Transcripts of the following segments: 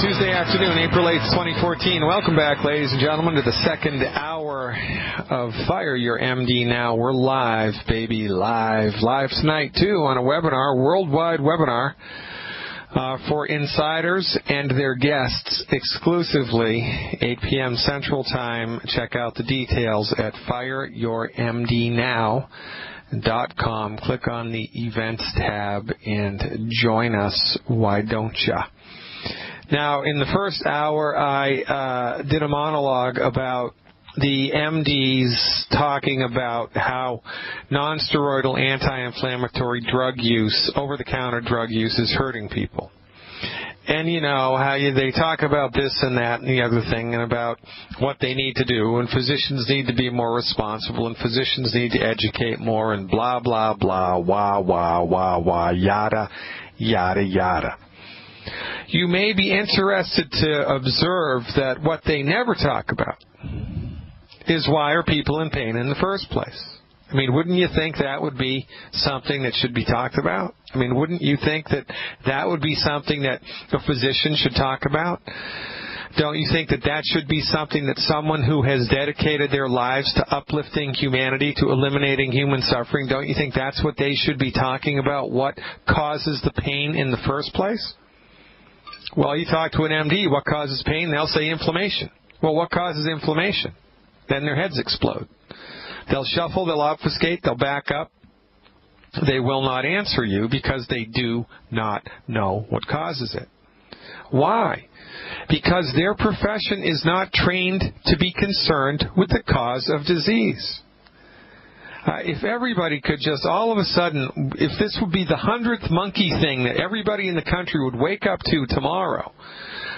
Tuesday afternoon, April 8th, 2014. Welcome back, ladies and gentlemen, to the second hour of Fire Your MD Now. We're live, baby, live. Live tonight, too, on a webinar, worldwide webinar for insiders and their guests exclusively, 8 p.m. Central Time. Check out the details at fireyourmdnow.com. Click on the Events tab and join us. Why don't ya? Now, in the first hour, I did a monologue about the MDs talking about how non-steroidal anti-inflammatory drug use, over-the-counter drug use, is hurting people. And, you know, how they talk about this and that and the other thing and about what they need to do, and physicians need to be more responsible, and physicians need to educate more, and blah, blah, blah, wah, wah, wah, wah, yada, yada, yada. You may be interested to observe that what they never talk about is why are people in pain in the first place. I mean, wouldn't you think that would be something that should be talked about? I mean, wouldn't you think that that would be something that a physician should talk about? Don't you think that that should be something that someone who has dedicated their lives to uplifting humanity, to eliminating human suffering, don't you think that's what they should be talking about, what causes the pain in the first place? Well, you talk to an MD, what causes pain? They'll say inflammation. Well, what causes inflammation? Then their heads explode. They'll shuffle, they'll obfuscate, they'll back up. They will not answer you because they do not know what causes it. Why? Because their profession is not trained to be concerned with the cause of disease. If everybody could just all of a sudden, if this would be the 100th monkey thing that everybody in the country would wake up to tomorrow,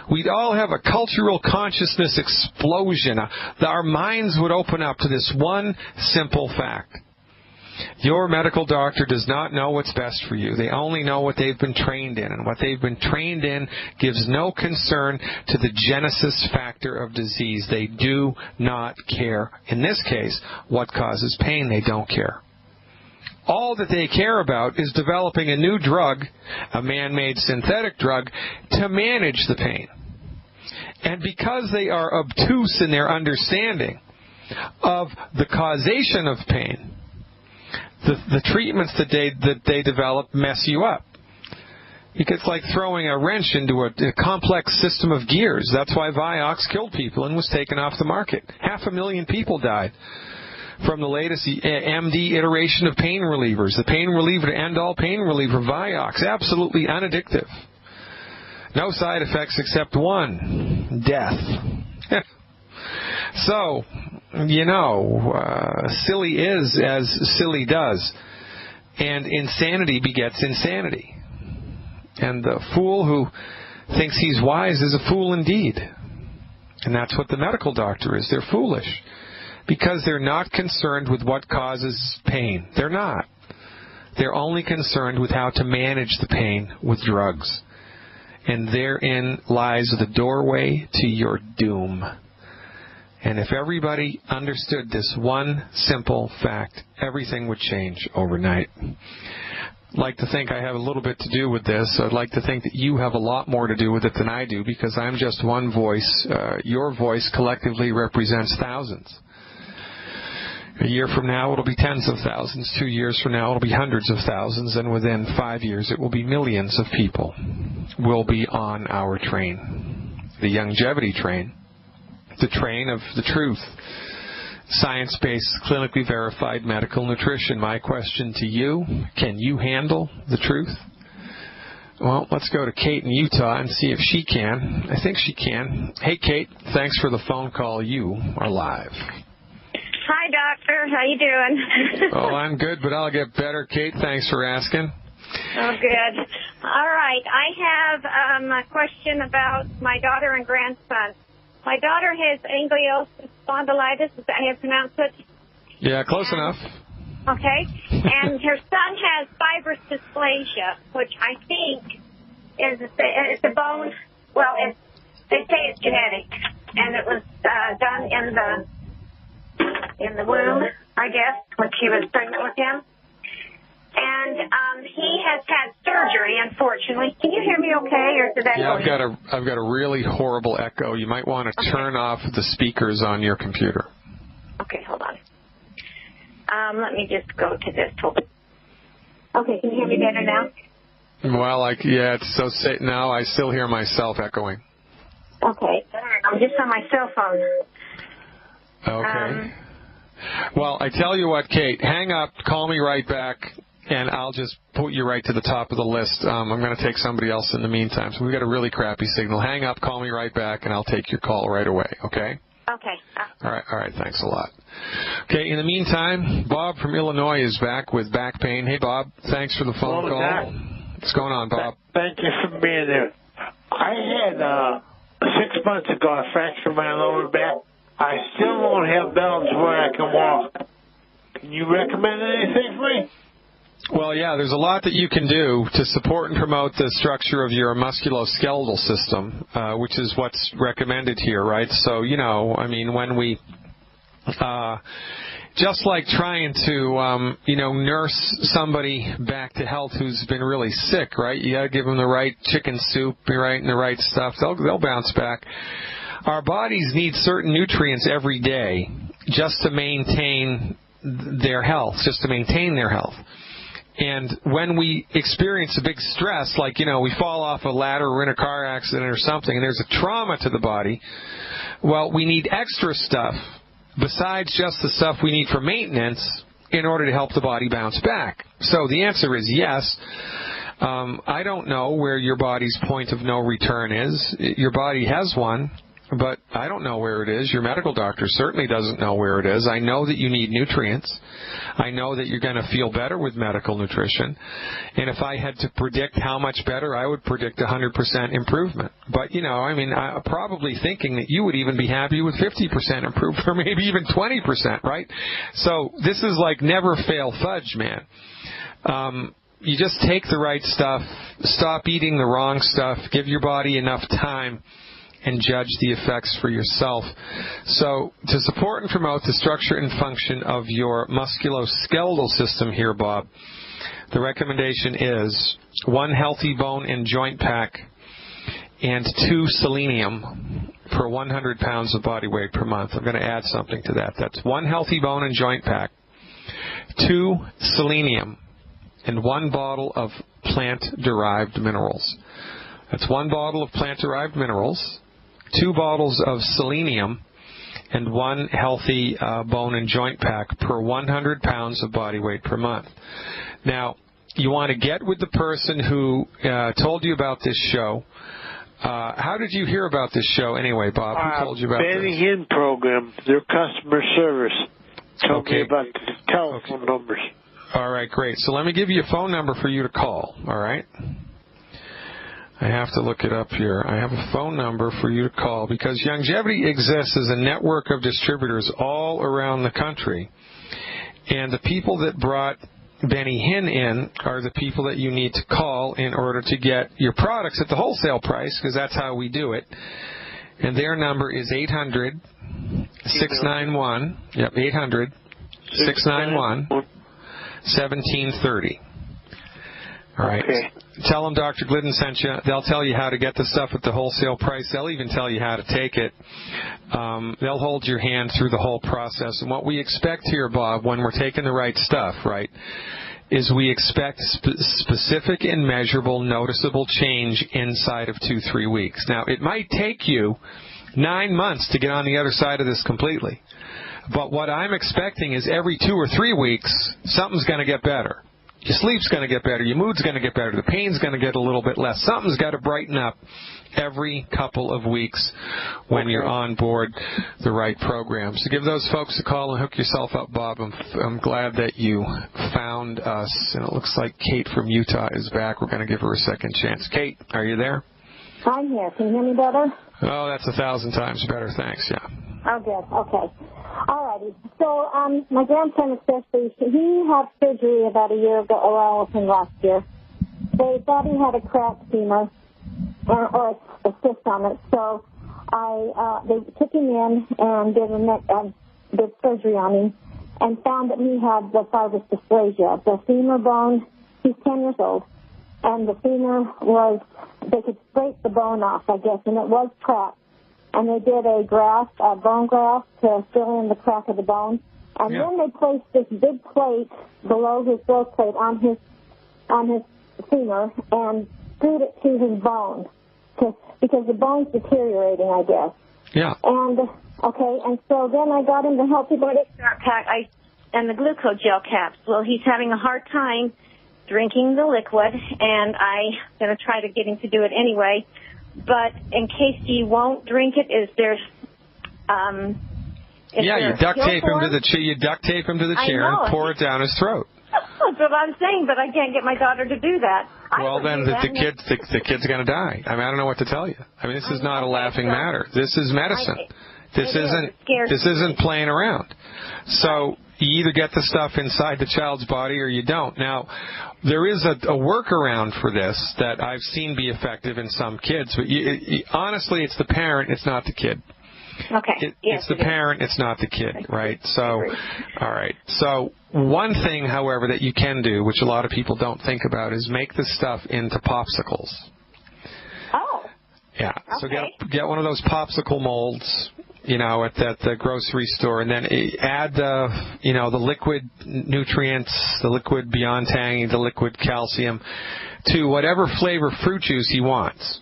we'd all have a cultural consciousness explosion. Our minds would open up to this one simple fact. Your medical doctor does not know what's best for you. They only know what they've been trained in. And what they've been trained in gives no concern to the genesis factor of disease. They do not care. In this case, what causes pain, they don't care. All that they care about is developing a new drug, a man-made synthetic drug, to manage the pain. And because they are obtuse in their understanding of the causation of pain, the treatments that they develop mess you up. It's like throwing a wrench into a complex system of gears. That's why Vioxx killed people and was taken off the market. 500,000 people died from the latest MD iteration of pain relievers. The pain reliever, end-all pain reliever, Vioxx, absolutely unaddictive. No side effects except one, death. So, you know, silly is as silly does. And insanity begets insanity. And the fool who thinks he's wise is a fool indeed. And that's what the medical doctor is. They're foolish. Because they're not concerned with what causes pain. They're not. They're only concerned with how to manage the pain with drugs. And therein lies the doorway to your doom. And if everybody understood this one simple fact, everything would change overnight. I'd like to think I have a little bit to do with this. I'd like to think that you have a lot more to do with it than I do, because I'm just one voice. Your voice collectively represents thousands. A year from now, it'll be tens of thousands. 2 years from now, it'll be hundreds of thousands. And within 5 years, it will be millions of people will be on our train, the longevity train. The train of the truth, science-based, clinically verified medical nutrition. My question to you, can you handle the truth? Well, let's go to Kate in Utah and see if she can. I think she can. Hey, Kate, thanks for the phone call. You are live. Hi, doctor. How you doing? Oh, I'm good, but I'll get better. Kate, thanks for asking. Oh, good. All right. I have a question about my daughter and grandson. My daughter has gangliosis spondylitis. Is that how you pronounce it? Yeah, close enough. Okay. And her son has fibrous dysplasia, which I think is it's a bone. Well, they say it's genetic, and it was done in the womb, I guess, when she was pregnant with him. And he has had surgery, unfortunately. Can you hear me okay, or is that Yeah, I've got a really horrible echo. You might want to turn off the speakers on your computer. Okay, hold on. Let me just go to this. Hold on. Okay, can you hear me better now? Well, it's so now I still hear myself echoing. Okay, I'm just on my cell phone. Okay. Well, I tell you what, Kate, hang up, call me right back, and I'll just put you right to the top of the list. I'm going to take somebody else in the meantime. So we've got a really crappy signal. Hang up, call me right back, and I'll take your call right away, okay? Okay. All right, thanks a lot. Okay, in the meantime, Bob from Illinois is back with back pain. Hey, Bob, thanks for the phone call. What's going on, Bob? Thank you for being there. I had 6 months ago I fractured my lower back. I still don't have balance where I can walk. Can you recommend anything for me? Well, yeah, there's a lot that you can do to support and promote the structure of your musculoskeletal system, which is what's recommended here, right? So, when we, just like trying to, nurse somebody back to health who's been really sick, right? You got to give them the right chicken soup, right, and the right stuff. They'll bounce back. Our bodies need certain nutrients every day just to maintain their health, And when we experience a big stress, like, we fall off a ladder or in a car accident or something, and there's a trauma to the body, well, we need extra stuff besides just the stuff we need for maintenance in order to help the body bounce back. So the answer is yes. I don't know where your body's point of no return is. Your body has one, but I don't know where it is. Your medical doctor certainly doesn't know where it is. I know that you need nutrients. I know that you're going to feel better with medical nutrition. And if I had to predict how much better, I would predict 100% improvement. But, I'm probably thinking that you would even be happy with 50% improvement or maybe even 20%, right? So this is like never fail fudge, man. You just take the right stuff, stop eating the wrong stuff, give your body enough time, and judge the effects for yourself. So to support and promote the structure and function of your musculoskeletal system here, Bob, the recommendation is 1 healthy bone and joint pack and 2 selenium per 100 pounds of body weight per month. I'm going to add something to that. That's 1 healthy bone and joint pack, 2 selenium, and 1 bottle of plant-derived minerals. That's 1 bottle of plant-derived minerals, 2 bottles of selenium, and 1 healthy bone and joint pack per 100 pounds of body weight per month. Now, you want to get with the person who told you about this show. How did you hear about this show anyway, Bob? Who told you about this? Benny Hinn program, their customer service. Told me about the telephone numbers. All right, great. So let me give you a phone number for you to call, all right? I have to look it up here. I have a phone number for you to call because Longevity exists as a network of distributors all around the country. And the people that brought Benny Hinn in are the people that you need to call in order to get your products at the wholesale price, because that's how we do it. And their number is 800-691, 800-691-1730. All right. Okay. Tell them Dr. Glidden sent you. They'll tell you how to get the stuff at the wholesale price. They'll even tell you how to take it. They'll hold your hand through the whole process. And what we expect here, Bob, when we're taking the right stuff, right, is we expect specific and measurable, noticeable change inside of 2-3 weeks. Now, it might take you 9 months to get on the other side of this completely. But what I'm expecting is every 2 or 3 weeks, something's going to get better. Your sleep's going to get better. Your mood's going to get better. The pain's going to get a little bit less. Something's got to brighten up every couple of weeks when you're on board the right program. So give those folks a call and hook yourself up, Bob. I'm glad that you found us. And it looks like Kate from Utah is back. We're going to give her a second chance. Kate, are you there? I'm here. Can you hear me better? Oh, that's 1,000 times better. Thanks, yeah. Oh, good. Okay. All righty. So my grandson especially, he had surgery about a year ago, or last year. They thought he had a cracked femur or a cyst on it. So they took him in and did surgery on him. and found that he had the fibrous dysplasia. The femur bone, he's 10 years old, and the femur was, they could scrape the bone off, I guess, and it was cracked. And they did a graft, a bone graft, to fill in the crack of the bone. And then they placed this big plate below his growth plate on his femur and screwed it to his bone because the bone's deteriorating, I guess. Yeah. And, okay, and so then I got him the healthy body start pack and the glucogel caps. Well, he's having a hard time drinking the liquid, and I'm going to try to get him to do it anyway. But in case he won't drink it, is there... you duct tape him to the chair. You duct tape him to the chair and pour it down his throat. That's what I'm saying, but I can't get my daughter to do that. Well, then the kid's going to die. I mean, I don't know what to tell you. I mean, this is not a laughing matter. This is medicine. This isn't playing around. So you either get the stuff inside the child's body or you don't. Now, there is a workaround for this that I've seen be effective in some kids. But honestly, it's the parent, it's not the kid. Okay. It's the parent, it's not the kid, right? So, all right. So one thing, however, that you can do, which a lot of people don't think about, is make the stuff into popsicles. Oh. Yeah. So get one of those popsicle molds, at the grocery store, and then add the liquid nutrients, the liquid Beyond Tangy, the liquid calcium, to whatever flavor fruit juice he wants.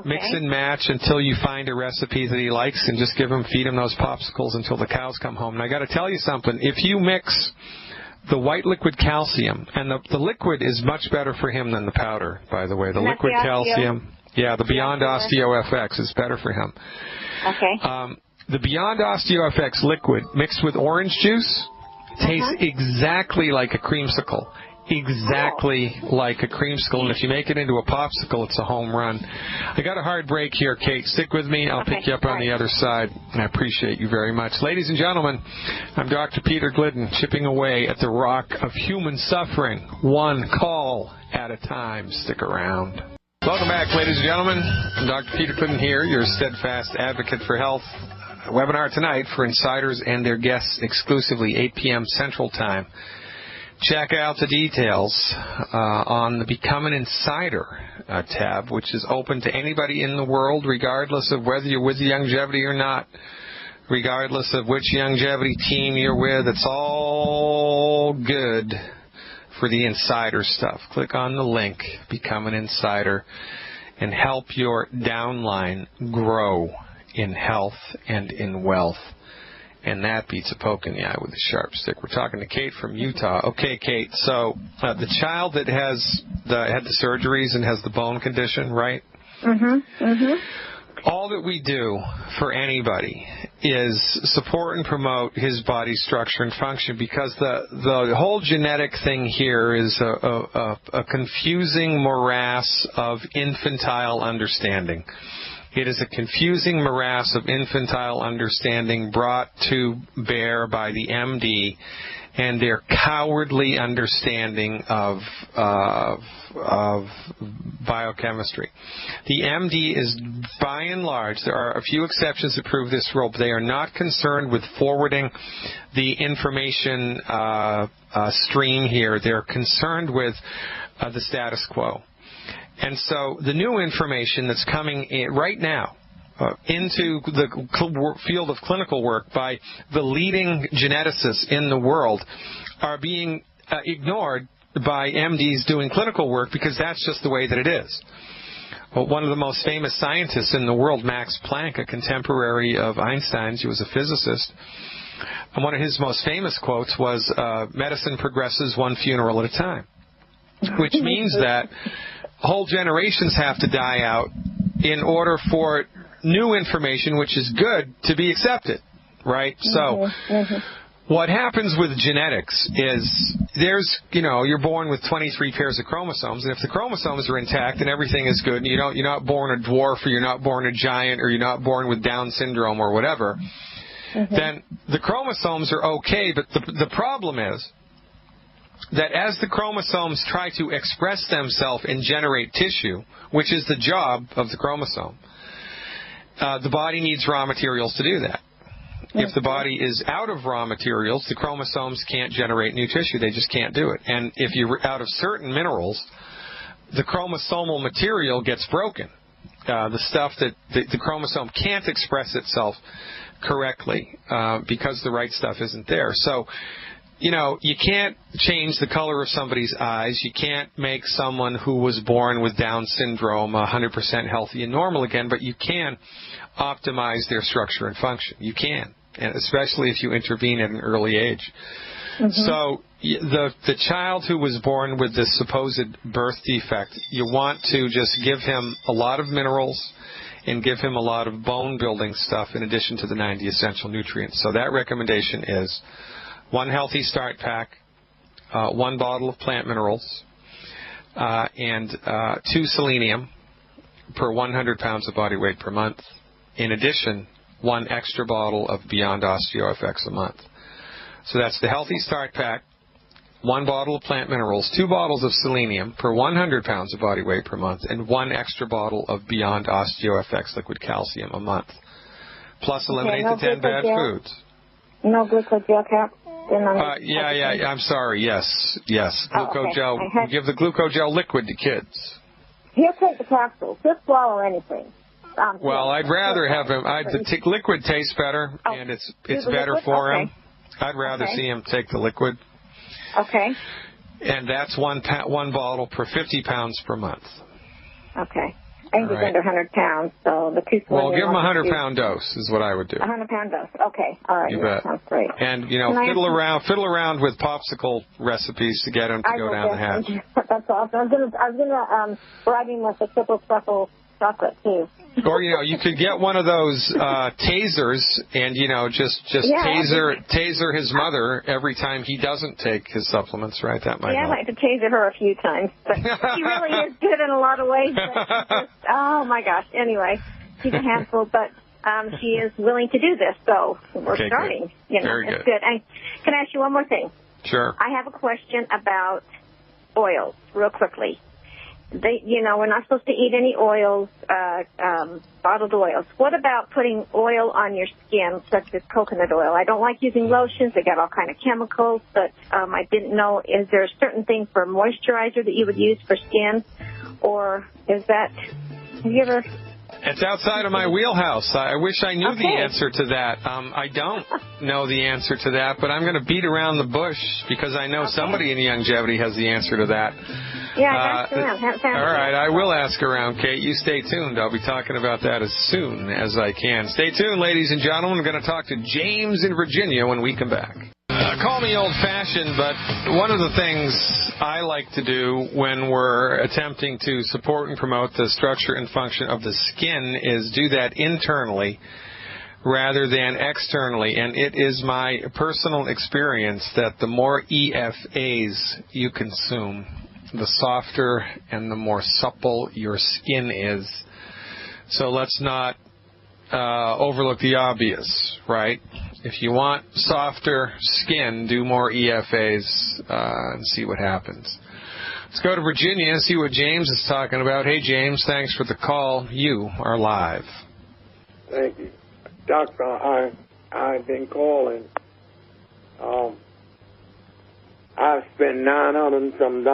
Mix and match until you find a recipe that he likes, and just feed him those popsicles until the cows come home. And I got to tell you something. If you mix the white liquid calcium, and the liquid is much better for him than the powder, by the way. The liquid calcium, the Beyond Osteo FX is better for him. Okay. The Beyond Osteo FX liquid mixed with orange juice tastes exactly like a creamsicle. Exactly like a creamsicle, and if you make it into a popsicle, it's a home run. I got a hard break here, Kate. Stick with me. I'll pick you up on the other side, and I appreciate you very much. Ladies and gentlemen, I'm Dr. Peter Glidden, chipping away at the rock of human suffering, one call at a time. Stick around. Welcome back, ladies and gentlemen. I'm Dr. Peter Glidden here, your steadfast advocate for health. A webinar tonight for insiders and their guests exclusively, 8 p.m. Central Time. Check out the details on the Become an Insider tab, which is open to anybody in the world, regardless of whether you're with Youngevity or not, regardless of which Youngevity team you're with. It's all good for the insider stuff. Click on the link, Become an Insider, and help your downline grow in health and in wealth. And that beats a poke in the eye with a sharp stick. We're talking to Kate from Utah. Okay, Kate, so the child that had the surgeries and has the bone condition, right? Mm-hmm. Mm-hmm. All that we do for anybody is support and promote his body structure and function, because the whole genetic thing here is a confusing morass of infantile understanding. It is a confusing morass of infantile understanding brought to bear by the MD and their cowardly understanding of biochemistry. The MD is, by and large, there are a few exceptions that prove this rule, but they are not concerned with forwarding the information stream here. They're concerned with the status quo. And so the new information that's coming in right now into the field of clinical work by the leading geneticists in the world are being ignored by MDs doing clinical work, because that's just the way that it is. Well, one of the most famous scientists in the world, Max Planck, a contemporary of Einstein's, he was a physicist, and one of his most famous quotes was, medicine progresses one funeral at a time, which means that whole generations have to die out in order for new information, which is good, to be accepted, right? So what happens with genetics is you're born with 23 pairs of chromosomes, and if the chromosomes are intact and everything is good, and you're not born a dwarf, or you're not born a giant, or you're not born with Down syndrome or whatever, then the chromosomes are okay. But the problem is that as the chromosomes try to express themselves and generate tissue, which is the job of the chromosome, the body needs raw materials to do that. If the body is out of raw materials, the chromosomes can't generate new tissue. They just can't do it. And if you're out of certain minerals, the chromosomal material gets broken. The stuff that the chromosome can't express itself correctly because the right stuff isn't there. So, you can't change the color of somebody's eyes. You can't make someone who was born with Down syndrome 100% healthy and normal again, but you can optimize their structure and function. You can, and especially if you intervene at an early age. Mm-hmm. So the child who was born with this supposed birth defect, you want to just give him a lot of minerals and give him a lot of bone-building stuff in addition to the 90 essential nutrients. So that recommendation is 1 Healthy Start Pack, 1 bottle of plant minerals, and 2 selenium per 100 pounds of body weight per month. In addition, 1 extra bottle of Beyond OsteoFX a month. So that's the Healthy Start Pack, 1 bottle of plant minerals, 2 bottles of selenium per 100 pounds of body weight per month, and 1 extra bottle of Beyond OsteoFX liquid calcium a month. Plus eliminate the 10 bad foods. No glucogel cap? I'm sorry. Yes. Glucogel. Okay. Give the glucogel liquid to kids. He'll take the capsules. Just swallow anything. Well, I'd rather have him. The liquid tastes better, and it's better for him. I'd rather see him take the liquid. Okay. And that's one bottle per 50 pounds per month. Okay. I think he's under 100 pounds, so the 2 Well, give him a 100-pound dose is what I would do. 100-pound dose. Okay. All right. You bet. Sounds great. And, fiddle around with popsicle recipes to get him to go down the hatch. That's awesome. I was gonna bribe him with a triple truffle chocolate, too. Or, you could get one of those tasers and, just taser his mother every time he doesn't take his supplements, right? That might help. I'd like to taser her a few times. But she really is good in a lot of ways. But oh, my gosh. Anyway, she's a handful, but she is willing to do this, so we're starting. Good. Very it's good. And can I ask you one more thing? Sure. I have a question about oils, real quickly. We're not supposed to eat any oils, bottled oils. What about putting oil on your skin, such as coconut oil? I don't like using lotions. They got all kind of chemicals, but I didn't know, is there a certain thing for moisturizer that you would use for skin? Or have you ever... It's outside of my wheelhouse. I wish I knew the answer to that. I don't know the answer to that, but I'm going to beat around the bush because I know somebody in longevity has the answer to that. Yeah, ask around. All right, I will ask around, Kate. You stay tuned. I'll be talking about that as soon as I can. Stay tuned, ladies and gentlemen. We're going to talk to James in Virginia when we come back. Call me old-fashioned, but one of the things I like to do when we're attempting to support and promote the structure and function of the skin is do that internally rather than externally. And it is my personal experience that the more EFAs you consume, the softer and the more supple your skin is. So let's not overlook the obvious, right? If you want softer skin, do more EFAs and see what happens. Let's go to Virginia and see what James is talking about. Hey, James, thanks for the call. You are live. Thank you. Doctor, I've been calling. I spent $900 and some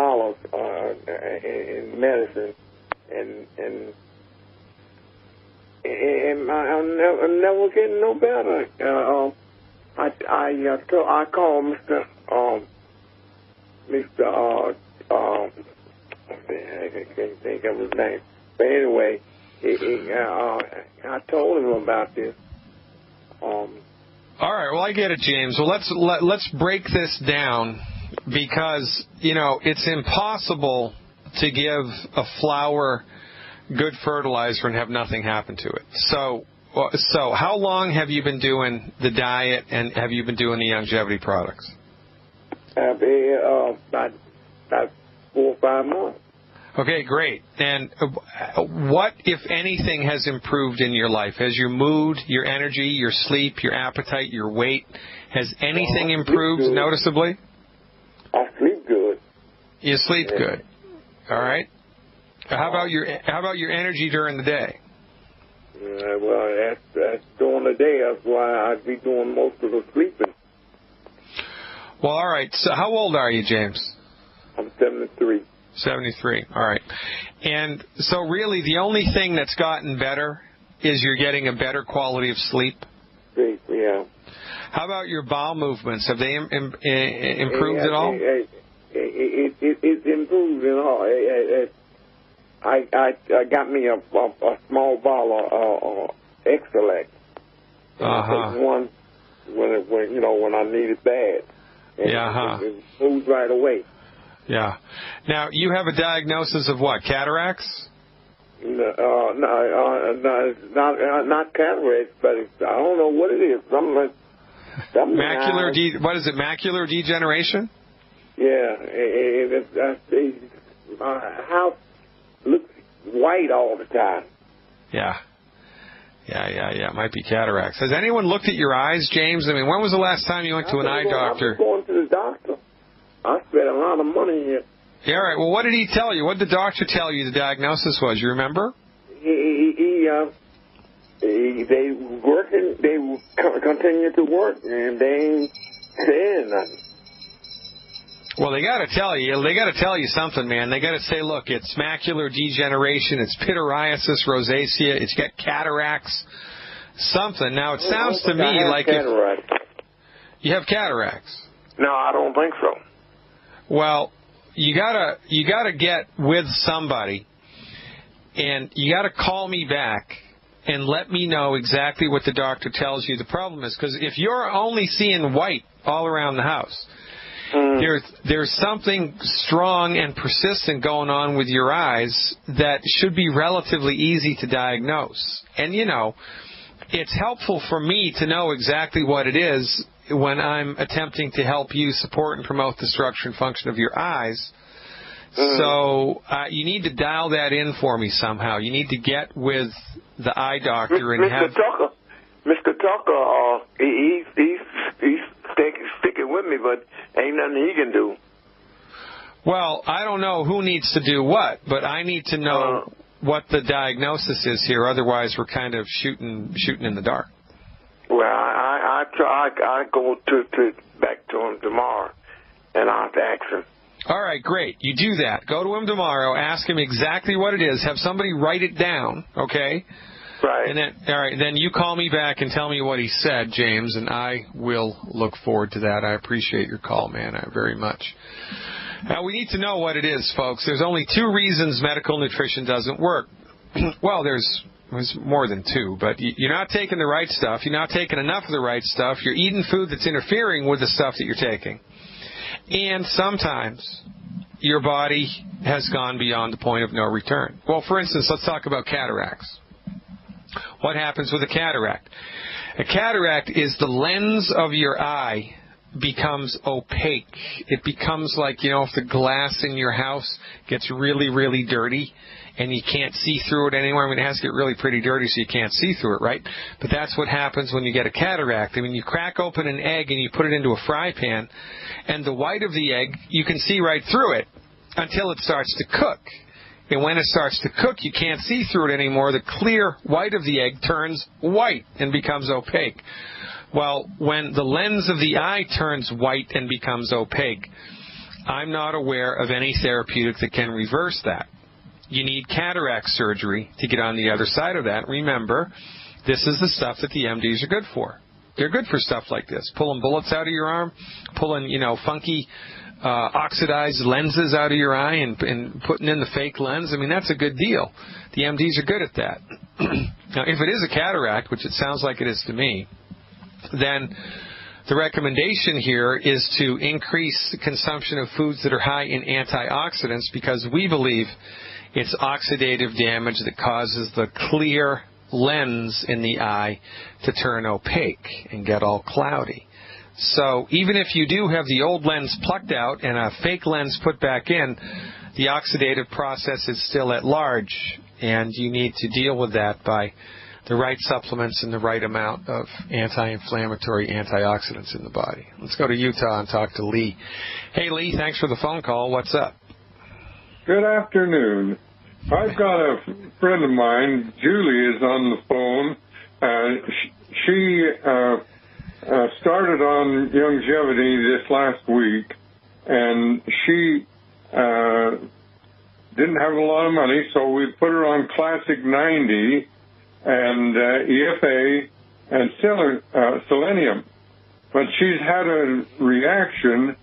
in medicine, and I'm never getting no better. I called I can't think of his name, but anyway, I told him about this. All right, well, I get it, James. Well, let's break this down because it's impossible to give a flower good fertilizer and have nothing happen to it. So how long have you been doing the diet and have you been doing the longevity products? About 4 or 5 months. Okay, great. And what, if anything, has improved in your life? Has your mood, your energy, your sleep, your appetite, your weight, has anything improved noticeably? I sleep good. You sleep good. All right. How about your energy during the day? Well, that's during the day. That's why I'd be doing most of the sleeping. Well, all right. So how old are you, James? I'm 73. 73. All right. And so really the only thing that's gotten better is you're getting a better quality of sleep? Sleep, yeah. How about your bowel movements? Have they improved at all? It's improved at all. I got me a small bottle of Exelect. I take one when I need it bad. And it moves right away. Yeah. Now, you have a diagnosis of what, cataracts? No, not cataracts, but I don't know what it is. What is it, macular degeneration? Yeah. My house looks white all the time. Yeah. It might be cataracts. Has anyone looked at your eyes, James? I mean, when was the last time you went to an eye doctor? I've been going to the doctor. I spent a lot of money here. Yeah, all right. Well, what did he tell you? What did the doctor tell you the diagnosis was? You remember? They working. They continue to work, and they ain't saying nothing. Well, they got to tell you. They got to tell you something, man. They got to say, look, it's macular degeneration, it's pityriasis rosacea, it's got cataracts, something. Now, it sounds to me like you have cataracts. No, I don't think so. Well, you gotta get with somebody, and you gotta call me back and let me know exactly what the doctor tells you the problem is. Because if you're only seeing white all around the house, there's something strong and persistent going on with your eyes that should be relatively easy to diagnose. And, it's helpful for me to know exactly what it is when I'm attempting to help you support and promote the structure and function of your eyes. So you need to dial that in for me somehow. You need to get with the eye doctor and have... Mr. Tucker, he's sticking with me, but ain't nothing he can do. Well, I don't know who needs to do what, but I need to know what the diagnosis is here. Otherwise, we're kind of shooting in the dark. Well, I go back to him tomorrow, and I'll have to ask him. All right, great. You do that. Go to him tomorrow. Ask him exactly what it is. Have somebody write it down, okay? Right. And then you call me back and tell me what he said, James, and I will look forward to that. I appreciate your call, man, very much. Now, we need to know what it is, folks. There's only 2 reasons medical nutrition doesn't work. Well, there's more than 2, but you're not taking the right stuff. You're not taking enough of the right stuff. You're eating food that's interfering with the stuff that you're taking. And sometimes your body has gone beyond the point of no return. Well, for instance, let's talk about cataracts. What happens with a cataract? A cataract is the lens of your eye becomes opaque. It becomes like, if the glass in your house gets really, really dirty and you can't see through it anymore. I mean, it has to get really pretty dirty so you can't see through it, right? But that's what happens when you get a cataract. I mean, you crack open an egg and you put it into a fry pan, and the white of the egg, you can see right through it until it starts to cook. And when it starts to cook, you can't see through it anymore. The clear white of the egg turns white and becomes opaque. Well, when the lens of the eye turns white and becomes opaque, I'm not aware of any therapeutic that can reverse that. You need cataract surgery to get on the other side of that. Remember, this is the stuff that the MDs are good for. They're good for stuff like this. Pulling bullets out of your arm, pulling, funky oxidized lenses out of your eye and putting in the fake lens. I mean, that's a good deal. The MDs are good at that. Now, if it is a cataract, which it sounds like it is to me, then the recommendation here is to increase the consumption of foods that are high in antioxidants, because we believe it's oxidative damage that causes the clear lens in the eye to turn opaque and get all cloudy. So even if you do have the old lens plucked out and a fake lens put back in, the oxidative process is still at large, and you need to deal with that by the right supplements and the right amount of anti-inflammatory antioxidants in the body. Let's go to Utah and talk to Lee. Hey, Lee, thanks for the phone call. What's up? Good afternoon. I've got a friend of mine, Julie, is on the phone. she started on Youngevity this last week, and she didn't have a lot of money, so we put her on Classic 90 and EFA and selenium. But she's had a reaction.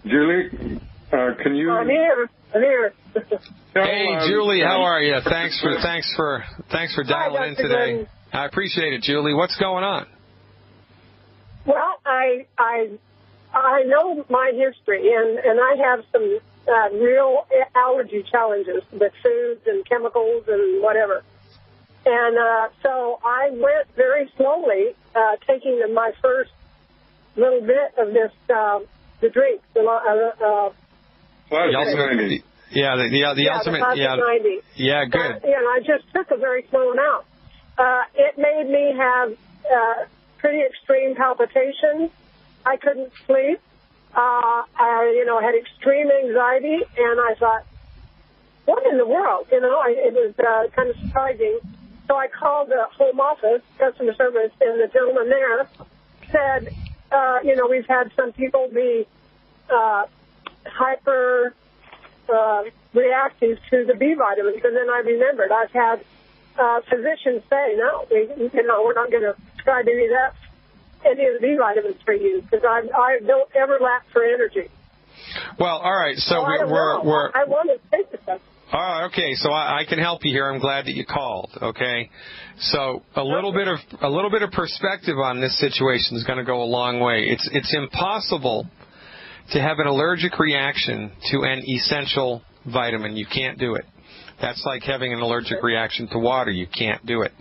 Julie, can you? I'm here. Hey, Julie, how are you? Thanks for dialing in today. Glidden. I appreciate it, Julie. What's going on? Well, I know my history, and I have some real allergy challenges with foods and chemicals and whatever. And so I went very slowly, taking my first little bit of this, the drink. The ultimate, the ultimate, 90. Yeah, good. And I just took a very small amount. It made me have pretty extreme palpitations. I couldn't sleep. I had extreme anxiety, and I thought, what in the world? It was kind of surprising. So I called the home office, customer service, and the gentleman there said, we've had some people be hyper reactive to the B vitamins. And then I remembered I've had physicians say, no, we're not going to prescribe any of the B vitamins for you, because I don't ever lack for energy. Well, all right. So I want to take the stuff. Okay, so I can help you here. I'm glad that you called. Okay, so a little bit of perspective on this situation is going to go a long way. It's impossible to have an allergic reaction to an essential vitamin. You can't do it. That's like having an allergic reaction to water. You can't do it.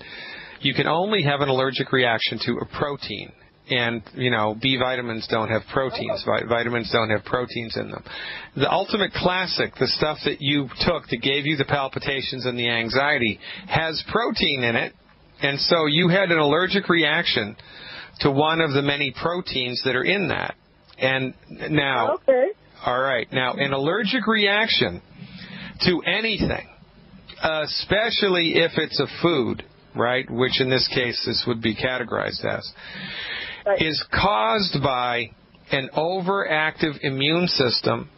You can only have an allergic reaction to a protein. And, B vitamins don't have proteins. Vitamins don't have proteins in them. The ultimate classic, the stuff that you took that gave you the palpitations and the anxiety, has protein in it. And so you had an allergic reaction to one of the many proteins that are in that. And now, all right, now an allergic reaction to anything, especially if it's a food, right, which in this case this would be categorized as, is caused by an overactive immune system,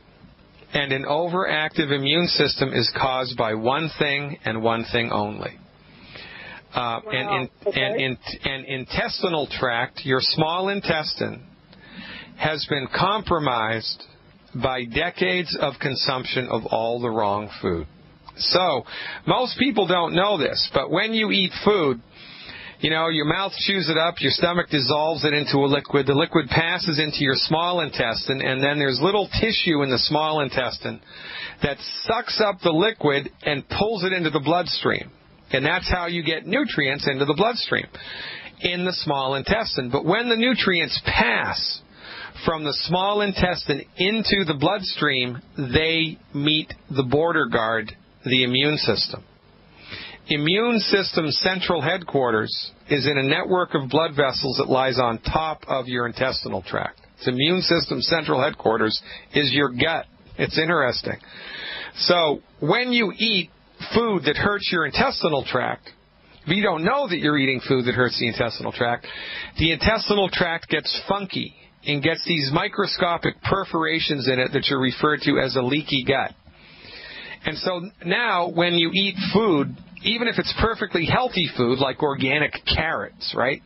and an overactive immune system is caused by one thing and one thing only. An intestinal tract, your small intestine, has been compromised by decades of consumption of all the wrong food. So, most people don't know this, but when you eat food, your mouth chews it up, your stomach dissolves it into a liquid, the liquid passes into your small intestine, and then there's little tissue in the small intestine that sucks up the liquid and pulls it into the bloodstream. And that's how you get nutrients into the bloodstream, in the small intestine. But when the nutrients pass from the small intestine into the bloodstream, they meet the border guard, the immune system. Immune system central headquarters is in a network of blood vessels that lies on top of your intestinal tract. Its immune system central headquarters is your gut. It's interesting. So when you eat food that hurts your intestinal tract, if you don't know that you're eating food that hurts the intestinal tract gets funky and gets these microscopic perforations in it that are referred to as a leaky gut. And so now when you eat food, even if it's perfectly healthy food like organic carrots, right?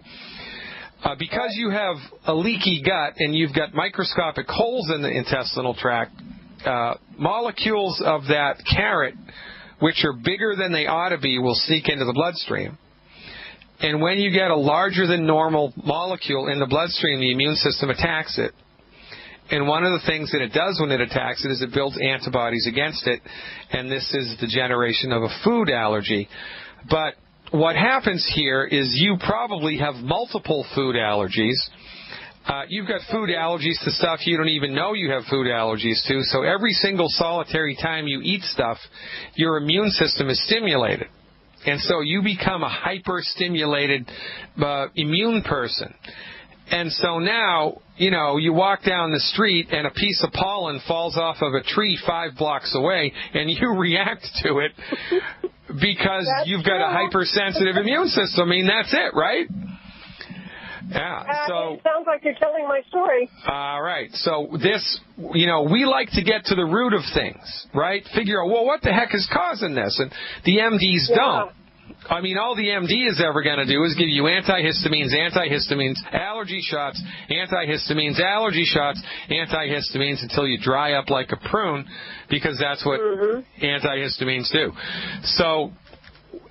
Because you have a leaky gut and you've got microscopic holes in the intestinal tract, molecules of that carrot, which are bigger than they ought to be, will sneak into the bloodstream. And when you get a larger than normal molecule in the bloodstream, the immune system attacks it. And one of the things that it does when it attacks it is it builds antibodies against it, and this is the generation of a food allergy. But what happens here is you probably have multiple food allergies. You've got food allergies to stuff you don't even know you have food allergies to, so every single solitary time you eat stuff, your immune system is stimulated. And so you become a hyper-stimulated immune person. And so now, you walk down the street and a piece of pollen falls off of a tree 5 blocks away and you react to it because you've got a hypersensitive immune system. I mean, that's it, right? Yeah. So it sounds like you're telling my story. All right. So this, we like to get to the root of things, right? Figure out, well, what the heck is causing this? And the MDs don't. I mean, all the MD is ever going to do is give you antihistamines, allergy shots, antihistamines, allergy shots, antihistamines until you dry up like a prune, because that's what antihistamines do. So,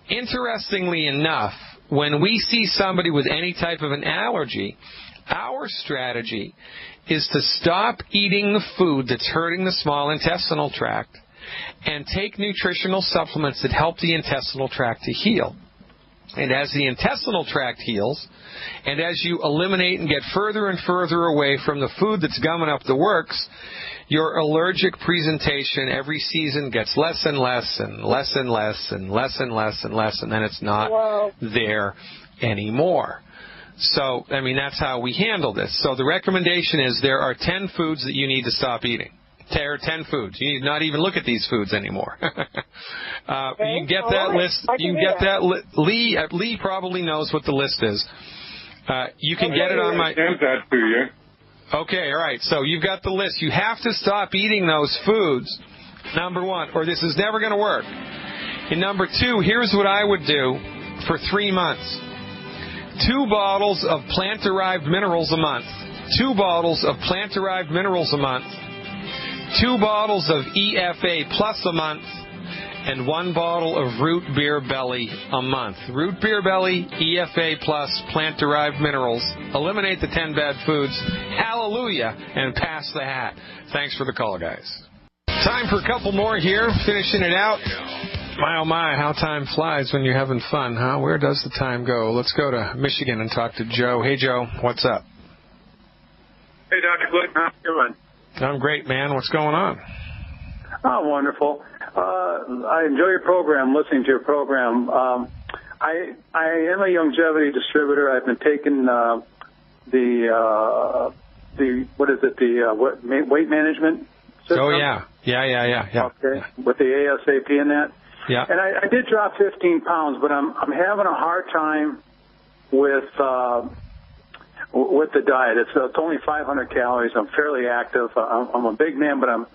interestingly enough, when we see somebody with any type of an allergy, our strategy is to stop eating the food that's hurting the small intestinal tract and take nutritional supplements that help the intestinal tract to heal. And as the intestinal tract heals, and as you eliminate and get further and further away from the food that's gumming up the works, your allergic presentation every season gets less and less and less and less and less and less and less, and then it's not there anymore. So, I mean, that's how we handle this. So the recommendation is there are 10 foods that you need to stop eating. There are 10 foods. You need not even look at these foods anymore. You can get that list. You can get that. Lee probably knows what the list is. You can get it on my. Send that to you. Okay, all right. So you've got the list. You have to stop eating those foods, number one, or this is never going to work. And number two, here's what I would do for 3 months. 2 bottles of plant-derived minerals a month. 2 bottles of plant-derived minerals a month. 2 bottles of EFA Plus a month, and 1 bottle of Root Beer Belly a month. Root Beer Belly, EFA Plus, plant-derived minerals. Eliminate the 10 bad foods. Hallelujah, and pass the hat. Thanks for the call, guys. Time for a couple more here, finishing it out. My, oh my, how time flies when you're having fun, huh? Where does the time go? Let's go to Michigan and talk to Joe. Hey, Joe, what's up? Hey, Dr. Glidden, how you doing? I'm great, man. What's going on? Oh, wonderful. I enjoy your program, listening to your program. I am a longevity distributor. I've been taking the weight management system. Oh, yeah. Yeah. Okay, with the ASAP and that. Yeah. And I did drop 15 pounds, but I'm having a hard time with the diet. It's only 500 calories. I'm fairly active. I'm a big man, but I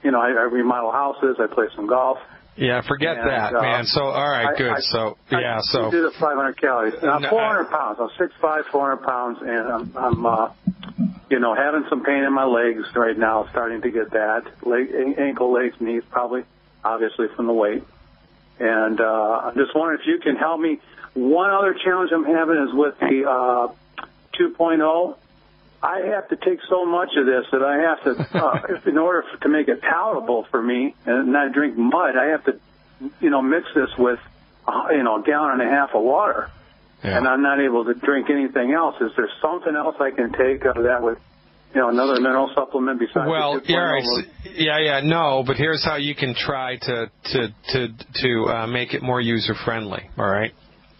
remodel houses. I play some golf. Yeah, forget that, man. So, all right, good. I do the 500 calories. And I'm 400 pounds. I'm 6'5", 400 pounds, and I'm having some pain in my legs right now, starting to get that. Ankle, legs, knees, probably, obviously, from the weight. And I'm just wondering if you can help me. One other challenge I'm having is with the 2.0. I have to take so much of this that I have to, in order to make it palatable for me and not drink mud, I have to, mix this with, a gallon and a half of water. Yeah. And I'm not able to drink anything else. Is there something else I can take out of that with, another mineral supplement besides the 2.0? No, but here's how you can try to make it more user-friendly, all right?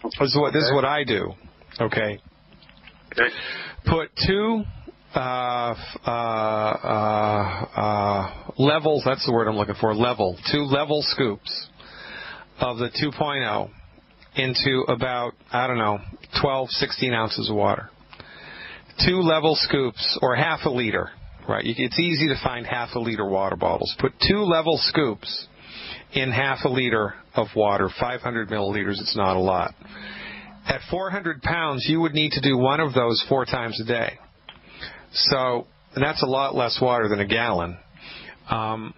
This is what I do, okay? Okay. Put 2 levels, that's the word I'm looking for, 2 level scoops of the 2.0 into about, 12, 16 ounces of water. 2 level scoops, or half a liter, right? It's easy to find half a liter water bottles. Put 2 level scoops in half a liter of water, 500 milliliters, it's not a lot. At 400 pounds, you would need to do 1 of those 4 times a day. So, and that's a lot less water than a gallon. I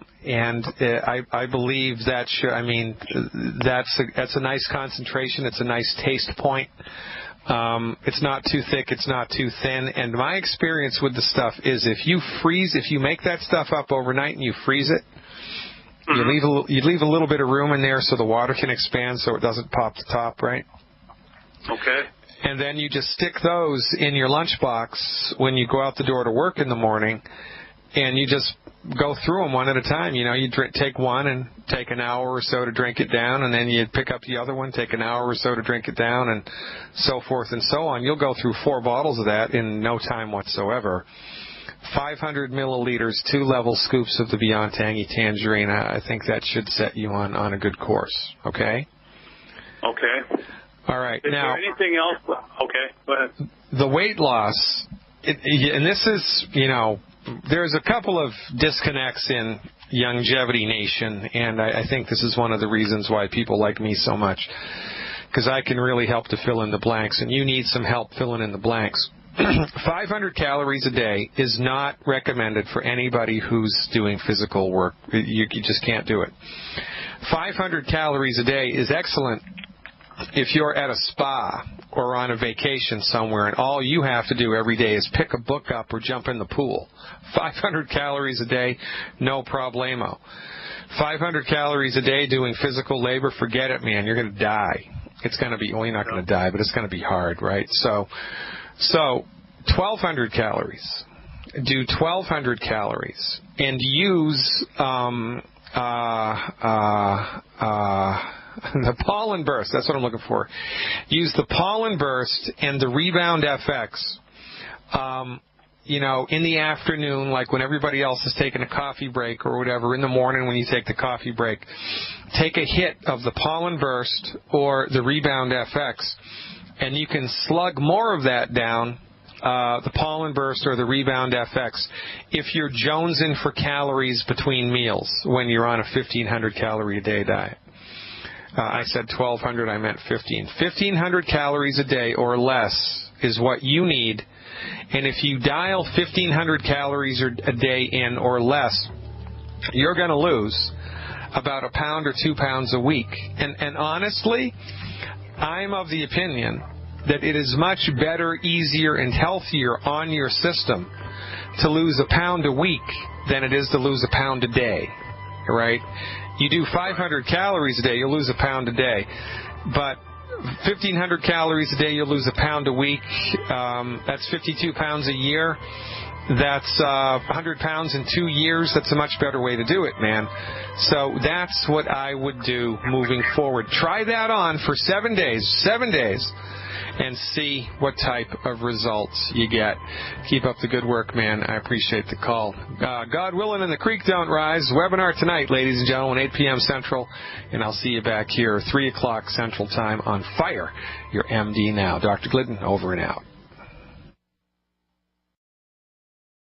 believe that's a nice concentration. It's a nice taste point. It's not too thick. It's not too thin. And my experience with the stuff is if you make that stuff up overnight and you freeze it, you leave a little bit of room in there so the water can expand so it doesn't pop the top, right? Okay. And then you just stick those in your lunchbox when you go out the door to work in the morning, and you just go through them one at a time. You take one and take an hour or so to drink it down, and then you pick up the other one, take an hour or so to drink it down, and so forth and so on. You'll go through 4 bottles of that in no time whatsoever. 500 milliliters, 2 level scoops of the Beyond Tangy Tangerine. I think that should set you on a good course. Okay? Okay. All right. Is now, there anything else? Okay, go ahead. The weight loss, and this is, there's a couple of disconnects in Longevity Nation, and I think this is one of the reasons why people like me so much, because I can really help to fill in the blanks, and you need some help filling in the blanks. 500 calories a day is not recommended for anybody who's doing physical work. You just can't do it. 500 calories a day is excellent if you're at a spa or on a vacation somewhere and all you have to do every day is pick a book up or jump in the pool. 500 calories a day, no problemo. 500 calories a day doing physical labor, forget it, man. You're going to die. It's going to be, well, you're not going to die, but it's going to be hard, right? So 1,200 calories. Do 1,200 calories and use the pollen burst. That's what I'm looking for. Use the pollen burst and the Rebound FX. In the afternoon, like when everybody else is taking a coffee break or whatever, in the morning when you take the coffee break, take a hit of the pollen burst or the Rebound FX, and you can slug more of that down, the pollen burst or the Rebound FX, if you're jonesing for calories between meals when you're on a 1,500 calorie a day diet. I said 1,200, I meant 15. 1,500 calories a day or less is what you need. And if you dial 1,500 calories a day in or less, you're going to lose about a pound or 2 pounds a week. And honestly, I'm of the opinion that it is much better, easier, and healthier on your system to lose a pound a week than it is to lose a pound a day, right? You do 500 calories a day, you'll lose a pound a day. But 1,500 calories a day, you'll lose a pound a week. That's 52 pounds a year. That's 100 pounds in 2 years. That's a much better way to do it, man. So that's what I would do moving forward. Try that on for 7 days, and see what type of results you get. Keep up the good work, man. I appreciate the call. God willing and the creek don't rise. Webinar tonight, ladies and gentlemen, 8 p.m. Central. And I'll see you back here 3 o'clock Central Time on Fire Your MD Now. Dr. Glidden, over and out.